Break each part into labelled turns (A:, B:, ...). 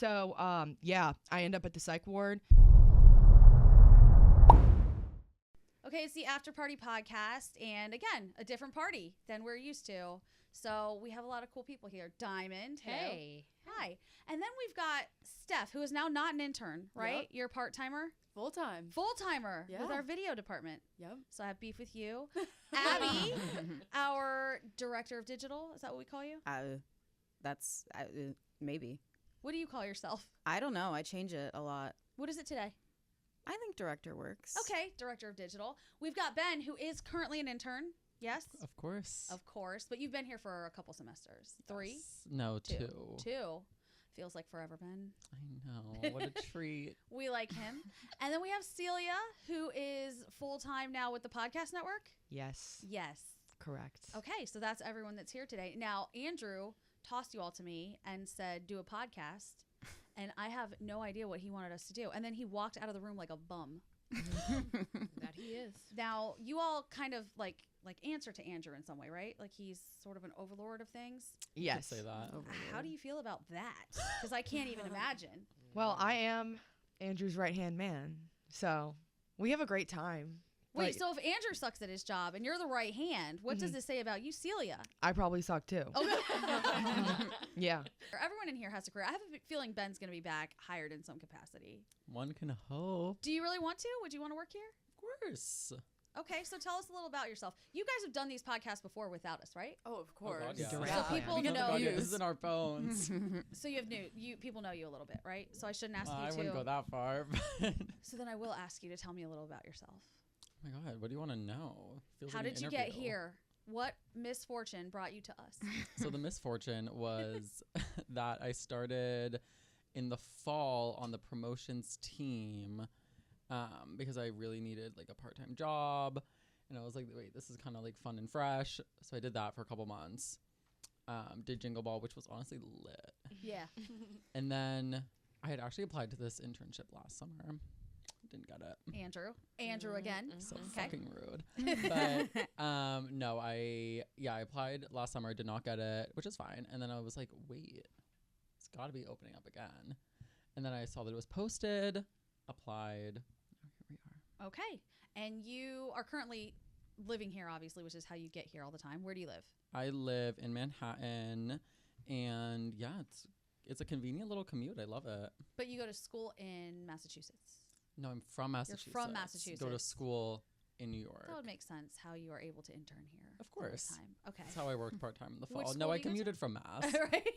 A: So, I end up at the psych ward.
B: Okay, it's the After Party podcast, and again, a different party than we're used to. So we have a lot of cool people here. Diamond,
C: hey.
B: Hi. And then we've got Steph, who is now not an intern, right?
D: Yep.
B: You're a part-timer?
D: Full-time.
B: Full-timer
D: Yeah.
B: with our video department.
D: Yep.
B: So I have beef with you. Abby, our director of digital, is that what we call you?
E: That's maybe.
B: What do you call yourself?
E: I don't know. I change it a lot.
B: What is it today?
E: I think director works.
B: Okay, director of digital. We've got Ben, who is currently an intern. Yes?
F: Of course.
B: Of course. But you've been here for a couple semesters. 3?
F: Yes. No, 2.
B: 2. Feels like forever, Ben.
F: I know. What a treat.
B: We like him. And then we have Celia, who is full-time now with the podcast network.
A: Yes.
B: Yes.
A: Correct.
B: Okay, so that's everyone that's here today. Now, Andrew tossed you all to me and said, do a podcast. And I have no idea what he wanted us to do. And then he walked out of the room like a bum.
C: That he is.
B: Now, you all kind of like answer to Andrew in some way, right? Like he's sort of an overlord of things.
A: Yes.
F: Say that.
B: How do you feel about that? Because I can't even imagine.
A: Well, I am Andrew's right-hand man, so we have a great time.
B: Wait,
A: Like,
B: so if Andrew sucks at his job and you're the right hand, what does this say about you, Celia?
A: I probably suck too.
B: Okay.
A: Yeah.
B: Everyone in here has a career. I have a feeling Ben's going to be back hired in some capacity.
F: One can hope.
B: Do you really want to? Would you want to work here?
F: Of course.
B: Okay, so tell us a little about yourself. You guys have done these podcasts before without us, right?
D: Oh, of course.
F: God, yeah.
B: So people
F: We got the
B: know you.
F: buckets in our phones.
B: So people know you a little bit, right? So I shouldn't ask
F: I
B: you
F: wouldn't
B: to.
F: go that far. But
B: So then I will ask you to tell me a little about yourself.
F: oh my God, what do you want to know? Feels
B: How
F: like an
B: did you get
F: interview.
B: here? What misfortune brought you to us?
F: So the misfortune was that I started in the fall on the promotions team because I really needed like a part-time job. And I was like, wait, this is kind of like fun and fresh. So I did that for a couple months. Did Jingle Ball, which was honestly lit.
B: Yeah.
F: And then I had actually applied to this internship last summer. Didn't get it.
B: Andrew again.
F: So
B: Okay.
F: fucking rude. But no, I applied last summer, did not get it, which is fine. And then I was like, wait, it's got to be opening up again. And then I saw that it was posted, applied. Now here we are.
B: Okay. And you are currently living here, obviously, which is how you get here all the time. Where do you live?
F: I live in Manhattan, and yeah, it's a convenient little commute. I love it.
B: But you go to school in Massachusetts.
F: No, I'm from Massachusetts.
B: You're from Massachusetts.
F: Go to school in New York.
B: That would make sense how you are able to intern here.
F: Of course.
B: Full time. Okay.
F: That's how I worked part-time in the
B: Which
F: fall.
B: school
F: No,
B: do
F: I
B: you go to?
F: commuted from Mass.
B: Right.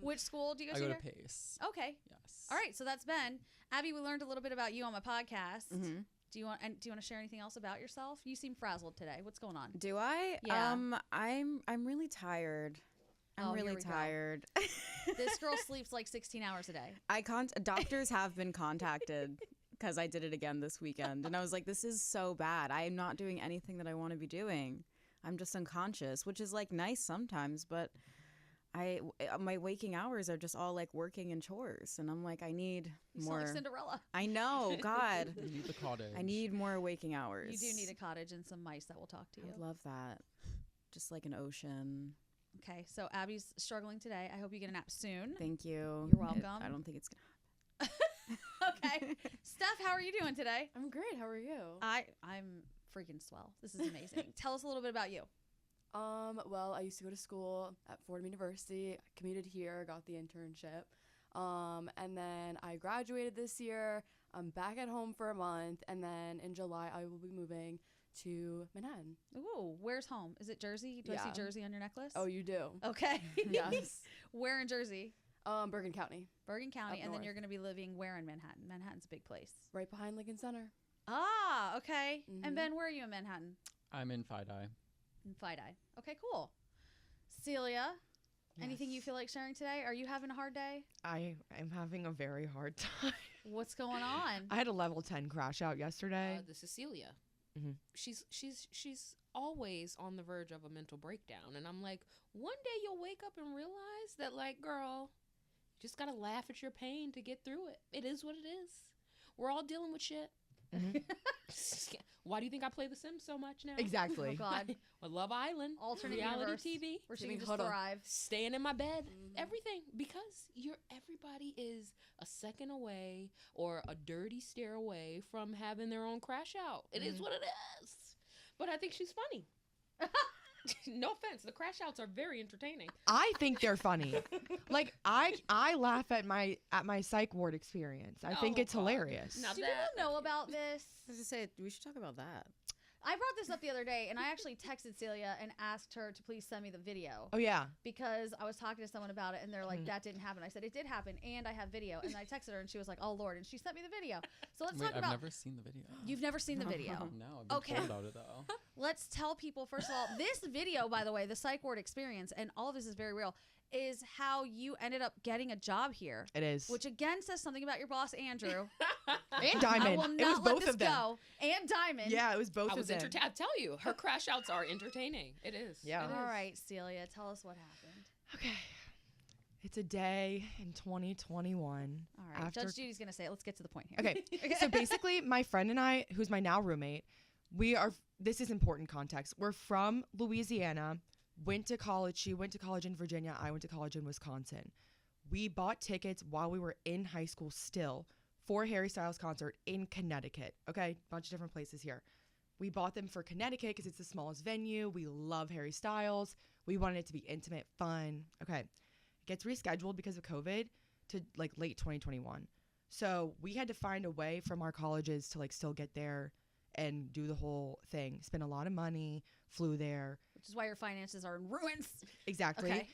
B: Which school do you go
F: I
B: to
F: go
B: here?
F: to Pace.
B: Okay.
F: Yes.
B: All right. So that's Ben. Abby, we learned a little bit about you on my podcast.
E: Mm-hmm.
B: Do you want to share anything else about yourself? You seem frazzled today. What's going on?
E: Do I?
B: Yeah.
E: I'm really tired. I'm
B: Oh, here
E: really
B: we go.
E: tired.
B: This girl sleeps like 16 hours a day.
E: Doctors have been contacted because I did it again this weekend, and I was like, this is so bad. I'm not doing anything that I want to be doing. I'm just unconscious, which is like nice sometimes, but my waking hours are just all like working and chores, and I'm like, I need
B: You
E: more.
B: sound like Cinderella.
E: I know, God.
F: You need the cottage.
E: I need more waking hours.
B: You do need a cottage and some mice that will talk to
E: I
B: you.
E: would love that. Just like an ocean.
B: Okay, so Abby's struggling today. I hope you get a nap soon.
E: Thank you.
B: You're welcome.
E: I don't think it's gonna
B: Okay. Steph, how are you doing today?
D: I'm great. How are you?
B: I'm freaking swell. This is amazing. Tell us a little bit about you.
D: Well, I used to go to school at Fordham University. I commuted here, got the internship. And then I graduated this year. I'm back at home for a month. And then in July, I will be moving to Manhattan.
B: Ooh, where's home? Is it Jersey? Do I see
D: Yeah.
B: Jersey on your necklace?
D: Oh, you do?
B: Okay.
D: Yes.
B: Where in Jersey?
D: Bergen County,
B: Bergen County.
D: Up
B: And then
D: north.
B: you're going to be living where in Manhattan? Manhattan's a big place.
D: right behind Lincoln Center.
B: Ah, okay. And
D: Mhm.
B: Ben, where are you in Manhattan?
F: I'm in FIDI.
B: In Fidei. Okay, cool. Celia, anything you feel like sharing today? Are you having a hard day?
A: I am having a very hard time.
B: What's going on?
A: I had a level 10 crash out yesterday.
C: This is Celia.
A: Mhm.
C: She's always on the verge of a mental breakdown, and I'm like, one day you'll wake up and realize that, like, girl, you just gotta laugh at your pain to get through it. It is what it is. We're all dealing with shit. Why do you think I play The Sims so much now?
B: Oh
A: Exactly.
B: God.
C: With Love Island,
B: Alternate
C: reality
B: universe
C: TV,
B: where she
D: Jimmy
B: can just
D: Huddle.
B: thrive.
C: staying in my bed, everything, because everybody is a second away or a dirty stare away from having their own crash out. It is what it is. But I think she's funny. No offense, the crash outs are very entertaining.
A: I think they're funny. Like I laugh at my psych ward experience. I think
C: Oh,
A: it's
C: God.
A: hilarious.
C: Now
B: Do
C: that-
B: people know about this?
E: I was just say we should talk about that.
B: I brought this up the other day, and I actually texted Celia and asked her to please send me the video
A: Oh yeah.
B: because I was talking to someone about it, and they're like, "That didn't happen." I said, "It did happen, and I have video." And I texted her, and she was like, "Oh Lord!" And she sent me the video. So let's
F: Wait,
B: talk
F: I've
B: about.
F: never seen the video.
B: You've never seen the video.
F: No, I've been
B: Okay.
F: told about it though.
B: Let's tell people first of all, this video, by the way, the psych ward experience, and all of this is very real, is how you ended up getting a job here,
A: It is.
B: which again says something about your boss, Andrew.
A: And
B: I
A: Diamond.
B: will
A: It was
B: not let
A: both
B: this
A: of them.
B: go. And Diamond.
A: Yeah, it was both
C: I
A: of
C: was
A: them.
C: entertained. I tell you, her crash outs are entertaining. It is.
A: Yeah.
C: It
B: All
C: is.
B: right, Celia, tell us what happened.
A: Okay. It's a day in 2021.
B: All right,
A: After-
B: Judge Judy's gonna say it. Let's get to the point here.
A: Okay. So basically, my friend and I, who's my now roommate, this is important context. We're from Louisiana, went to college. She went to college in Virginia. I went to college in Wisconsin. We bought tickets while we were in high school still for Harry Styles concert in Connecticut. Okay. Bunch of different places here. We bought them for Connecticut because it's the smallest venue. We love Harry Styles. We wanted it to be intimate, fun. Okay. It gets rescheduled because of COVID to like late 2021. So we had to find a way from our colleges to like still get there and do the whole thing. Spend a lot of money, flew there.
B: Which is why your finances are in ruins.
A: Exactly.
B: Okay.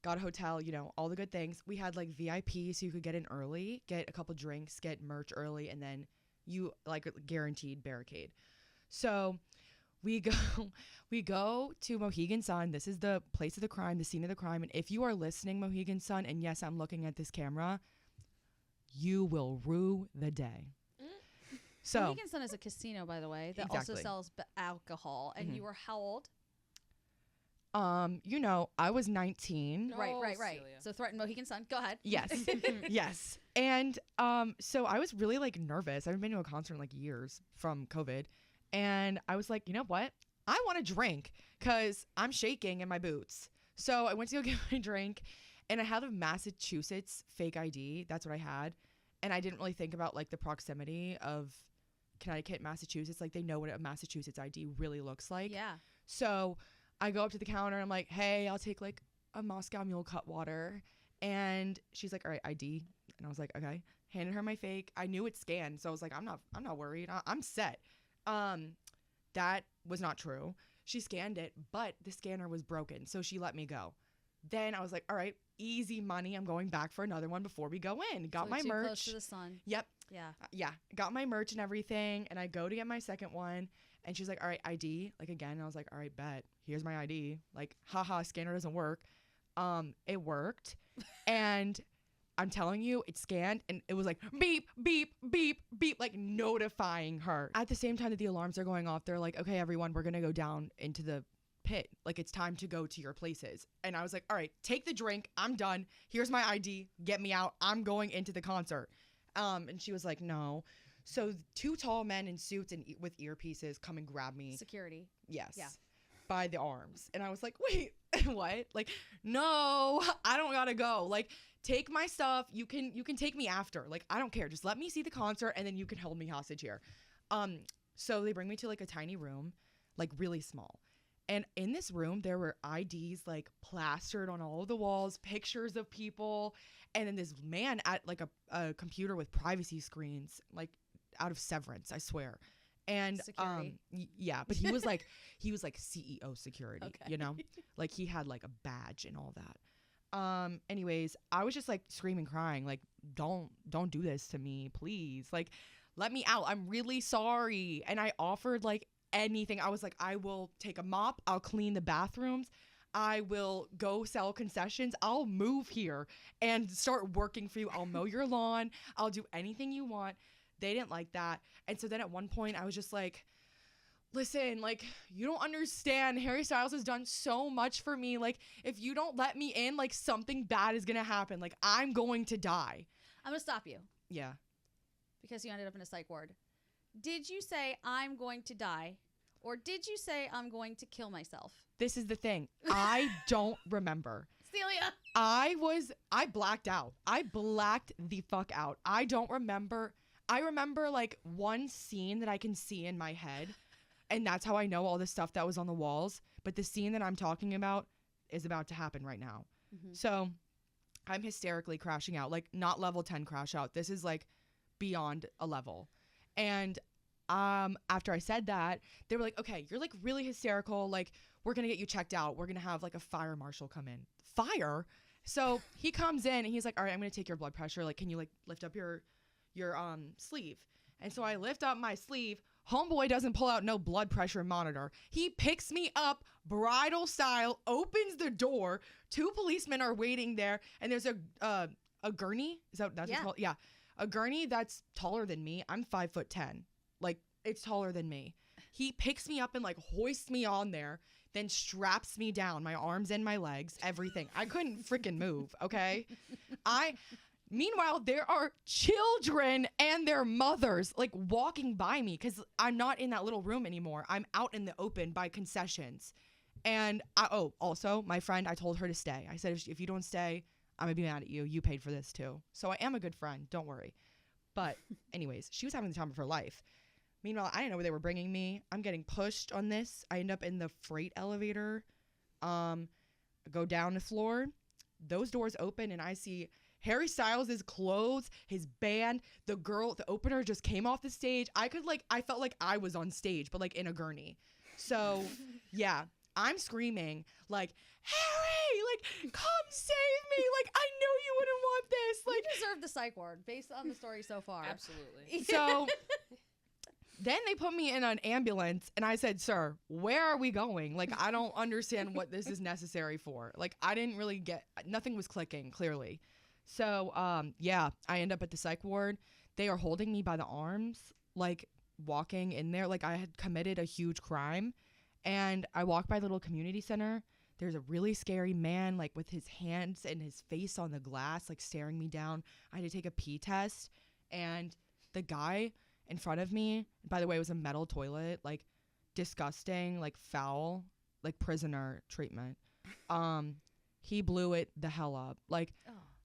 A: Got a hotel, all the good things. We had like VIP so you could get in early, get a couple drinks, get merch early, and then you like guaranteed barricade. So we go to Mohegan Sun. This is the place of the crime, the scene of the crime. And if you are listening, Mohegan Sun, and yes, I'm looking at this camera, you will rue the day. So
B: Mohegan Sun is a casino, by the way, that also
A: Exactly.
B: sells alcohol. And you were how old?
A: I was 19.
C: No.
B: Right.
C: Oh,
B: Right.
C: Celia.
B: So threaten Mohegan Sun. Go ahead.
A: Yes. Yes. And so I was really like nervous. I haven't been to a concert in like years from COVID. And I was like, you know what? I want a drink because I'm shaking in my boots. So I went to go get my drink and I had a Massachusetts fake ID. That's what I had. And I didn't really think about like the proximity of Connecticut, Massachusetts. Like they know what a Massachusetts ID really looks like.
B: Yeah.
A: So I go up to the counter and I'm like, hey, I'll take like a Moscow Mule cut water. And she's like, all right, ID. And I was like, okay. Handed her my fake. I knew it scanned. So I was like, I'm not worried. I'm set. That was not true. She scanned it, but the scanner was broken. So she let me go. Then I was like, all right, easy money. I'm going back for another one before we go in. Got
B: So
A: my
B: too
A: merch.
B: Close to the sun.
A: Yep.
B: Yeah.
A: Yeah. Got my merch and everything. And I go to get my second one. And she's like, all right, ID. Like again, and I was like, all right, bet. Here's my ID. Like, haha, scanner doesn't work. It worked. And I'm telling you, it scanned and it was like beep, beep, beep, beep, like notifying her. At the same time that the alarms are going off, they're like, okay, everyone, we're going to go down into the pit. Like it's time to go to your places. And I was like, all right, take the drink. I'm done. Here's my ID. Get me out. I'm going into the concert. And she was like, no. So two tall men in suits and with earpieces come and grab me.
B: Security.
A: Yes.
B: Yeah.
A: By the arms. And I was like, wait, what? Like, no, I don't gotta go. Like, take my stuff. You can take me after. Like, I don't care. Just let me see the concert and then you can hold me hostage here. So they bring me to like a tiny room, like really small. And in this room, there were IDs like plastered on all of the walls, pictures of people. And then this man at like a computer with privacy screens, like out of Severance, I swear. And
B: Security.
A: yeah, but he was like CEO security,
B: Okay.
A: Like he had like a badge and all that. Anyways, I was just like screaming, crying, like, don't do this to me, please. Like, let me out. I'm really sorry. And I offered like anything. I was like, I will take a mop. I'll clean the bathrooms. I will go sell concessions. I'll move here and start working for you. I'll mow your lawn. I'll do anything you want. They didn't like that. And so then at one point I was just like, listen, like, you don't understand. Harry Styles has done so much for me. Like, if you don't let me in, like, something bad is going to happen. Like, I'm going to die.
B: I'm going to stop you
A: Yeah.
B: because you ended up in a psych ward. Did you say I'm going to die? Or did you say I'm going to kill myself?
A: This is the thing. I don't remember.
B: Celia.
A: I blacked out. I blacked the fuck out. I don't remember. I remember like one scene that I can see in my head. And that's how I know all the stuff that was on the walls. But the scene that I'm talking about is about to happen right now.
B: Mm-hmm.
A: So I'm hysterically crashing out. Like not level 10 crash out. This is like beyond a level. And after I said that, they were like, okay, you're like really hysterical. Like we're going to get you checked out. We're going to have like a fire marshal come in. Fire? So he comes in and he's like, all right, I'm going to take your blood pressure. Like, can you like lift up your sleeve? And so I lift up my sleeve. Homeboy doesn't pull out no blood pressure monitor. He picks me up bridal style, opens the door. 2 policemen are waiting there. And there's a gurney. Is that's what it's called? Yeah. A gurney that's taller than me. I'm 5'10". Like it's taller than me. He picks me up and like hoists me on there, then straps me down, my arms and my legs, everything. I couldn't freaking move. Okay. Meanwhile, there are children and their mothers like walking by me because I'm not in that little room anymore. I'm out in the open by concessions. And also my friend, I told her to stay. I said, if you don't stay, I'm gonna be mad at you. You paid for this too. So I am a good friend. Don't worry. But anyways, she was having the time of her life. Meanwhile, I didn't know where they were bringing me. I'm getting pushed on this. I end up in the freight elevator. Go down the floor. Those doors open and I see Harry Styles' clothes, his band, the opener just came off the stage. I felt like I was on stage, but like in a gurney. So yeah, I'm screaming like, Harry, like, come save me. Like, I know you wouldn't want this. Like,
B: you deserve the psych ward based on the story so far.
C: Absolutely.
A: So then they put me in an ambulance and I said, sir, where are we going? Like, I don't understand what this is necessary for. Like, I didn't really nothing was clicking clearly. So, yeah, I end up at the psych ward. They are holding me by the arms, like walking in there. Like I had committed a huge crime and I walk by the little community center. There's a really scary man, like with his hands and his face on the glass, like staring me down. I had to take a pee test and the guy in front of me, by the way, it was a metal toilet, like disgusting, like foul, like prisoner treatment. He blew it the hell up. Like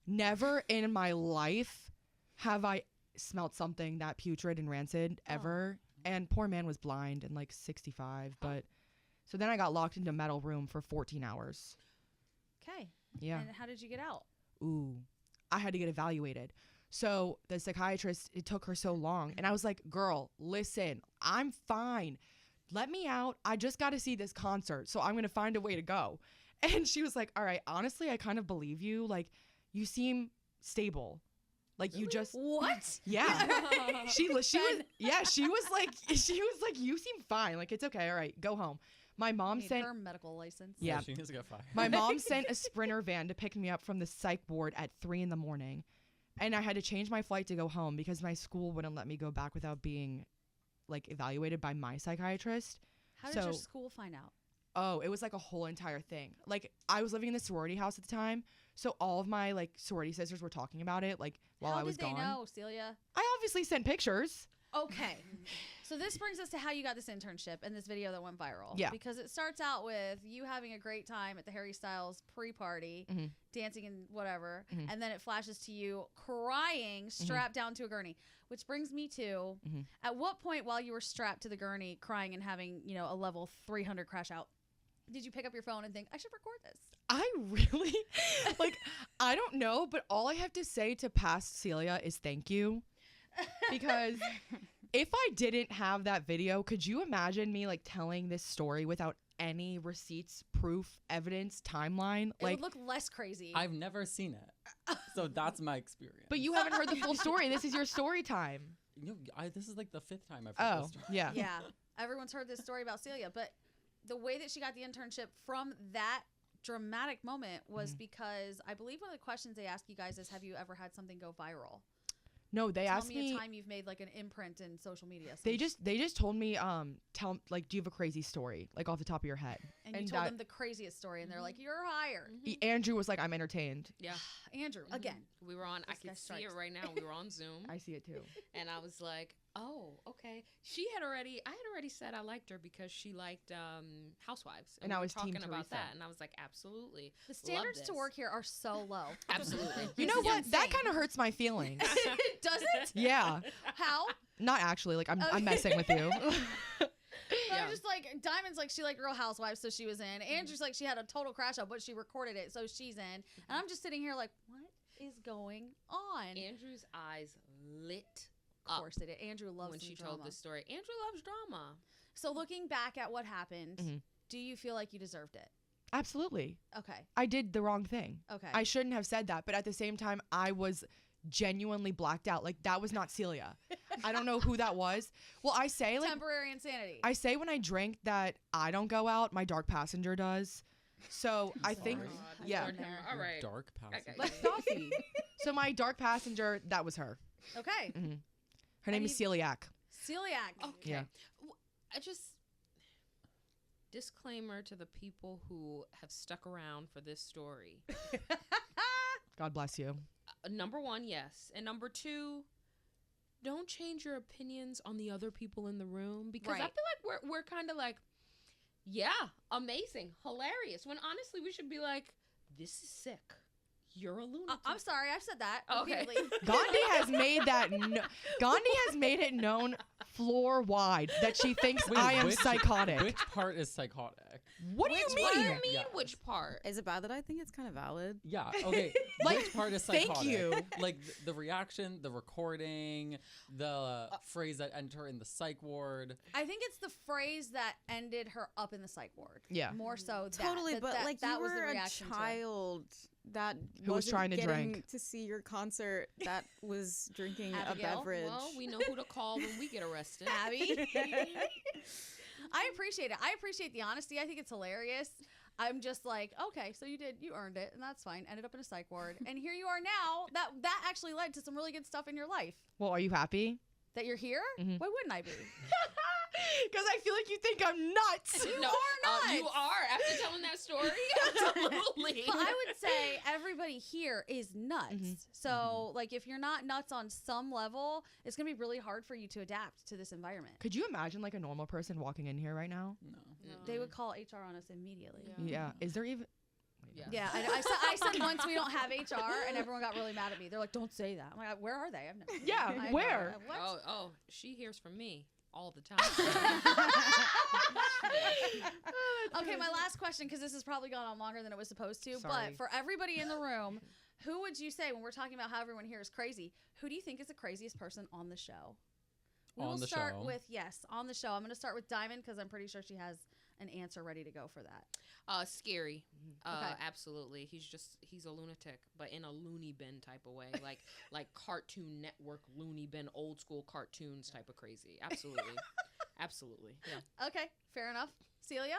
A: never in my life have I smelled something that putrid and rancid ever. And poor man was blind and like 65. But so then I got locked into a metal room for 14 hours.
B: Okay.
A: Yeah.
B: And how did you get out?
A: Ooh, I had to get evaluated. So the psychiatrist, it took her so long. And I was like, girl, listen, I'm fine. Let me out. I just got to see this concert. So I'm going to find a way to go. And she was like, all right, honestly, I kind of believe you. Like, you seem stable. Like you just
B: what?
A: Yeah. she was like, you seem fine. Like, it's okay. All right, go home. My mom sent
B: her medical license.
A: Yeah.
F: She needs to get fired.
A: My mom sent a Sprinter van to pick me up from the psych ward at 3 a.m. And I had to change my flight to go home because my school wouldn't let me go back without being like evaluated by my psychiatrist.
B: How did your school find out?
A: Oh, it was like a whole entire thing. Like I was living in the sorority house at the time. So all of my like sorority sisters were talking about it like while I was gone.
B: How did they know, Celia?
A: I obviously sent pictures.
B: Okay. So this brings us to how you got this internship and this video that went viral.
A: Yeah.
B: Because it starts out with you having a great time at the Harry Styles pre-party, dancing and whatever, and then it flashes to you crying strapped down to a gurney, which brings me to at what point while you were strapped to the gurney crying and having, you know, a level 300 crash out, did you pick up your phone and think, I should record this?
A: I really, like, I don't know, but all I have to say to past Celia is thank you. Because if I didn't have that video, could you imagine me like telling this story without any receipts, proof, evidence, timeline?
B: It
A: Like,
B: would look less crazy.
F: I've never seen it, so that's my experience.
A: but you haven't heard the full story. This is your story time.
F: You know, this is like the 5th time I've heard this story.
A: Yeah.
B: Yeah. Everyone's heard this story about Celia, but the way that she got the internship from that dramatic moment was because I believe one of the questions they ask you guys is, have you ever had something go viral?
A: No, they asked me.
B: Tell me a time you've made like an imprint in social media.
A: They just told me, do you have a crazy story, like off the top of your head?
B: And you told them the craziest story, and they're like, you're hired.
A: Andrew was like, I'm entertained.
C: Yeah.
B: Andrew, again.
C: We were on, I can see it right now. We were on Zoom.
A: I see it too.
C: And I was like, Oh, okay. I had already said I liked her because she liked Housewives.
A: And
C: we
A: I
C: were
A: was Team
C: talking about
A: Teresa.
C: that, and I was like, absolutely.
B: The standards
C: Love
B: to
C: this.
B: work here are so low.
C: Absolutely.
A: You know what? That kind of hurts my feelings.
B: Does it?
A: Yeah.
B: How?
A: Not actually. Like, I'm messing with you.
B: I was just like, Diamond's like, she liked Real Housewives, so she was in. Andrew's like, she had a total crash out, but she recorded it, so she's in. And I'm just sitting here like, what is going on?
C: Andrew's eyes lit
B: Of course it did. Andrew loves
C: when
B: some
C: she
B: drama.
C: told this story. Andrew loves drama.
B: So looking back at what happened,
A: Mhm.
B: do you feel like you deserved it?
A: Absolutely.
B: Okay.
A: I did the wrong thing.
B: Okay.
A: I shouldn't have said that, but at the same time, I was genuinely blacked out. Like, that was not Celia. I don't know who that was. Well, I say, like,
B: Temporary insanity.
A: I say when I drink that I don't go out, my dark passenger does. So I think,
F: Sorry.
A: yeah.
C: Lord, all right.
F: Dark passage.
C: Okay.
A: But Stassi. So my dark passenger, that was her.
B: Okay.
A: Her name is Celiac.
B: Celiac.
C: Okay.
A: Yeah.
C: I just disclaimer to the people who have stuck around for this story.
A: God bless you.
C: Number one, yes. And number two, don't change your opinions on the other people in the room because I
B: Right.
C: feel like we're kind of like, yeah, amazing, hilarious. When honestly we should be like, this is sick. You're a lunatic.
B: I'm sorry, I've said that
C: Okay.
B: repeatedly.
A: Gandhi has made that. Gandhi has made it known floor wide that she thinks
F: Wait,
A: I am
F: which-
A: psychotic.
F: Which part is psychotic?
A: What do you
C: What do
A: mean?
C: you mean?
F: Yeah.
C: Which part?
E: Is it bad that I think it's kind of valid?
F: Yeah. Okay.
A: Like,
F: which part is
A: thank
F: psychotic?
A: you.
F: Like the reaction, the recording, the phrase that enter in the psych ward.
B: I think it's the phrase that ended her up in the psych ward.
A: Yeah.
B: More so
E: Totally, but like
B: that
E: you
B: was the
E: were a
B: reaction to it.
E: child that
A: Who was
E: wasn't
A: trying to
E: getting
A: drink.
E: to see your concert that was drinking
B: Abigail?
E: a beverage.
C: Well, we know who to call when we get arrested.
B: Abby. I appreciate it. I appreciate the honesty. I think it's hilarious. I'm just like, okay, so you earned it, and that's fine. Ended up in a psych ward, and here you are now. That actually led to some really good stuff in your life.
A: Well, are you happy?
B: That you're here?
A: Mhm.
B: Why wouldn't I be?
A: Because I feel like you think I'm nuts.
C: No,
B: are
C: you
B: nuts.
C: are after telling that story. Absolutely.
B: But I would say everybody here is nuts.
A: Mhm.
B: So, like, if you're not nuts on some level, it's gonna be really hard for you to adapt to this environment.
A: Could you imagine like a normal person walking in here right now?
F: No.
B: They would call HR on us immediately.
A: Yeah. Is there even?
C: Yeah.
B: Yeah, I said once we don't have HR, and everyone got really mad at me. They're like, "Don't say that." I'm like, "Where are they?" I've never.
A: Yeah,
B: I have no
A: where?
B: idea. What?
C: Oh, she hears from me all the time.
B: Okay, my last question, because this has probably gone on longer than it was supposed to.
A: Sorry.
B: But for everybody in the room, who would you say, when we're talking about how everyone here is crazy, who do you think is the craziest person on the show? We
F: On
B: will
F: the
B: start
F: show?
B: with on the show. I'm going to start with Diamond because I'm pretty sure she has an answer ready to go for that.
C: Scary.
B: Okay.
C: Absolutely. He's a lunatic, but in a loony bin type of way, like Cartoon Network loony bin, old school cartoons type of crazy. Absolutely. Absolutely. Yeah.
B: Okay, fair enough. Celia?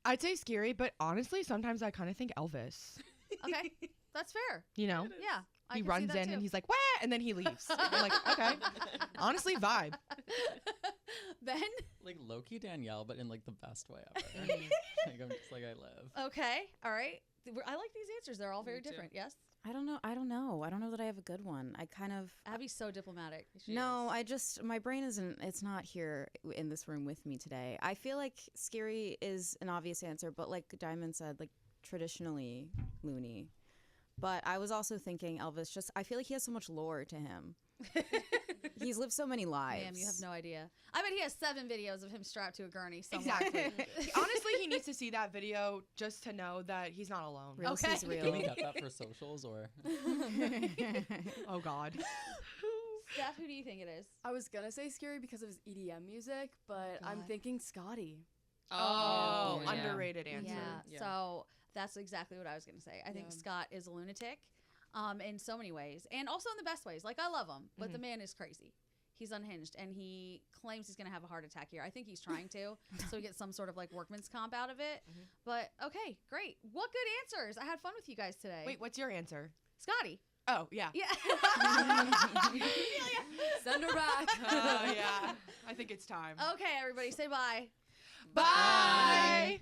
A: I'd say scary, but honestly, sometimes I kind of think Elvis.
B: Okay, that's fair.
A: You know,
B: Yeah. I
A: he
B: can see
A: runs
B: that
A: in
B: too.
A: and he's like, "Wah!" and then he leaves. I'm like, okay, honestly, vibe.
B: Ben?
F: Like Loki Danielle, but in like the best way ever. Like I'm just like I live.
B: Okay, all right. I like these answers. They're all very
C: Me too.
B: different. Yes?
E: I don't know. I don't know that I have a good one. I kind of
B: Abby's so diplomatic.
E: No, I just my brain isn't. It's not here in this room with me today. I feel like scary is an obvious answer, but like Diamond said, like traditionally loony. But I was also thinking Elvis. Just I feel like he has so much lore to him. He's lived so many lives.
B: Ma'am, you have no idea. I bet he has 7 videos of him strapped to a gurney somewhere.
A: Exactly. Honestly, he needs to see that video just to know that he's not alone.
E: Real
B: Okay.
E: sees
F: Can
E: real.
F: we get that for socials or?
A: Oh God.
B: Steph, who do you think it is?
D: I was gonna say scary because of his EDM music, but I'm
B: God.
D: thinking Scotty.
A: Oh,
C: yeah.
A: underrated answer.
B: Yeah. So that's exactly what I was going to say. I think
D: Yeah.
B: Scott is a lunatic in so many ways, and also in the best ways. Like, I love him, but the man is crazy. He's unhinged, and he claims he's going to have a heart attack here. I think he's trying to, so he gets some sort of like workman's comp out of it. But okay, great. What good answers. I had fun with you guys today.
A: Wait, what's your answer?
B: Scotty.
A: Oh, yeah.
B: Yeah.
D: Send her back.
A: Yeah. I think it's time.
B: Okay, everybody, say bye.
A: Bye.